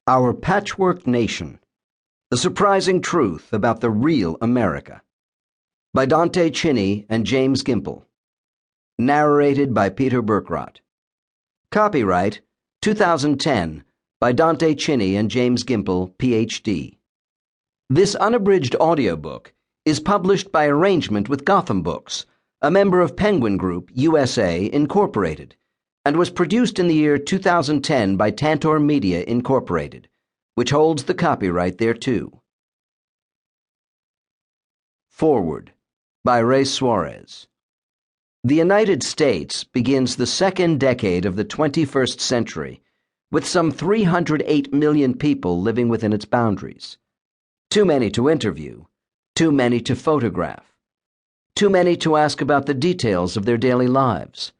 Our Patchwork Nation, The Surprising Truth About the Real America, by Dante Chinni and James Gimpel. Narrated by Peter Berkrot. Copyright 2010 by Dante Chinni and James Gimpel, Ph.D. This unabridged audiobook is published by arrangement with Gotham Books, a member of Penguin Group, USA, Incorporated, and was produced in the year 2010 by Tantor Media, Incorporated, which holds the copyright thereto. Forward by Ray Suarez. The United States begins the second decade of the 21st century with some 308 million people living within its boundaries. Too many to interview, too many to photograph, too many to ask about the details of their daily lives.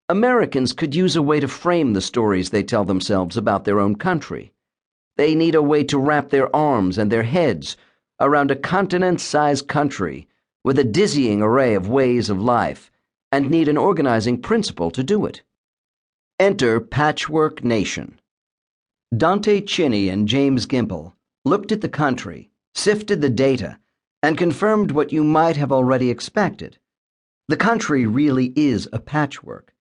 Americans could use a way to frame the stories they tell themselves about their own country. They need a way to wrap their arms and their heads around a continent-sized country with a dizzying array of ways of life, and need an organizing principle to do it. Enter Patchwork Nation. Dante Chinni and James Gimpel looked at the country, sifted the data, and confirmed what you might have already expected. The country really is a patchwork.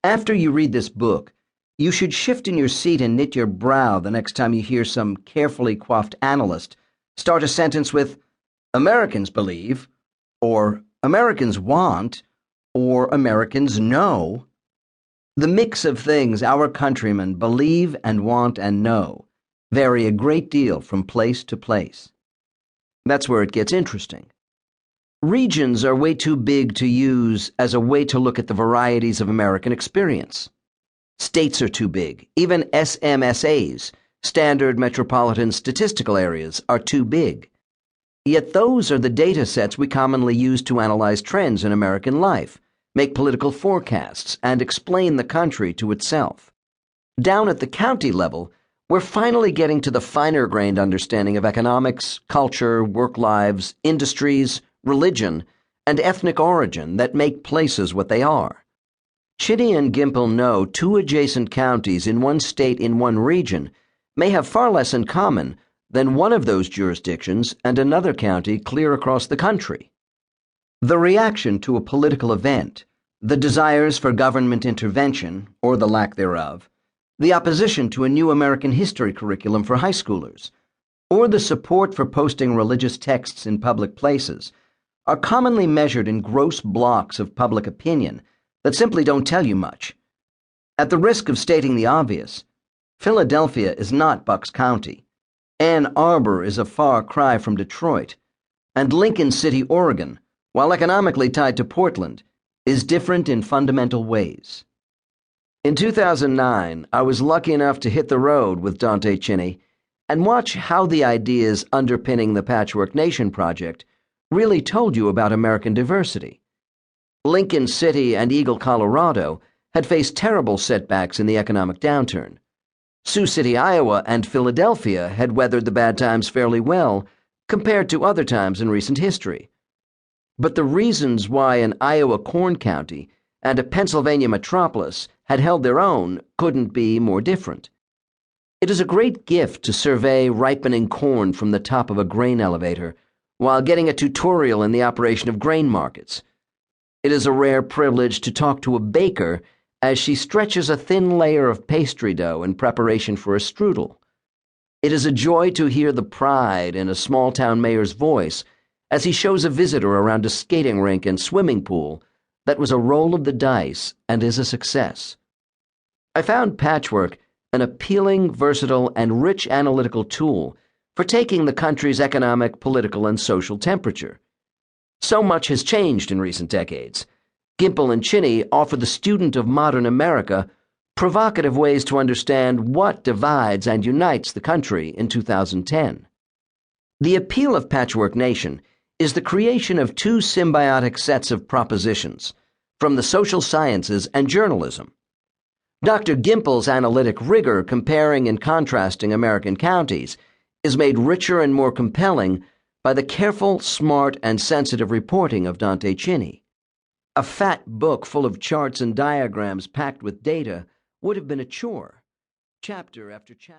After you read this book, you should shift in your seat and knit your brow the next time you hear some carefully coiffed analyst start a sentence with, "Americans believe," or "Americans want," or "Americans know." The mix of things our countrymen believe and want and know vary a great deal from place to place. That's where it gets interesting. Regions are way too big to use as a way to look at the varieties of American experience. States are too big. Even SMSAs, standard metropolitan statistical areas, are too big. Yet those are the data sets we commonly use to analyze trends in American life, make political forecasts, and explain the country to itself. Down at the county level, we're finally getting to the finer-grained understanding of economics, culture, work lives, industries, religion, and ethnic origin that make places what they are. Chinni and Gimpel know two adjacent counties in one state in one region may have far less in common than one of those jurisdictions and another county clear across the country. The reaction to a political event, the desires for government intervention, or the lack thereof, the opposition to a new American history curriculum for high schoolers, or the support for posting religious texts in public places, are commonly measured in gross blocks of public opinion that simply don't tell you much. At the risk of stating the obvious, Philadelphia is not Bucks County, Ann Arbor is a far cry from Detroit, and Lincoln City, Oregon, while economically tied to Portland, is different in fundamental ways. In 2009, I was lucky enough to hit the road with Dante Chinni and watch how the ideas underpinning the Patchwork Nation project really told you about American diversity. Lincoln City and Eagle, Colorado, had faced terrible setbacks in the economic downturn. Sioux City, Iowa, and Philadelphia had weathered the bad times fairly well compared to other times in recent history. But the reasons why an Iowa corn county and a Pennsylvania metropolis had held their own couldn't be more different. It is a great gift to survey ripening corn from the top of a grain elevator while getting a tutorial in the operation of grain markets. It is a rare privilege to talk to a baker as she stretches a thin layer of pastry dough in preparation for a strudel. It is a joy to hear the pride in a small-town mayor's voice as he shows a visitor around a skating rink and swimming pool that was a roll of the dice and is a success. I found Patchwork an appealing, versatile, and rich analytical tool for taking the country's economic, political, and social temperature. So much has changed in recent decades. Gimpel and Chinni offer the student of modern America provocative ways to understand what divides and unites the country in 2010. The appeal of Patchwork Nation is the creation of two symbiotic sets of propositions from the social sciences and journalism. Dr. Gimpel's analytic rigor comparing and contrasting American counties is made richer and more compelling by the careful, smart, and sensitive reporting of Dante Chinni. A fat book full of charts and diagrams packed with data would have been a chore. Chapter after chapter.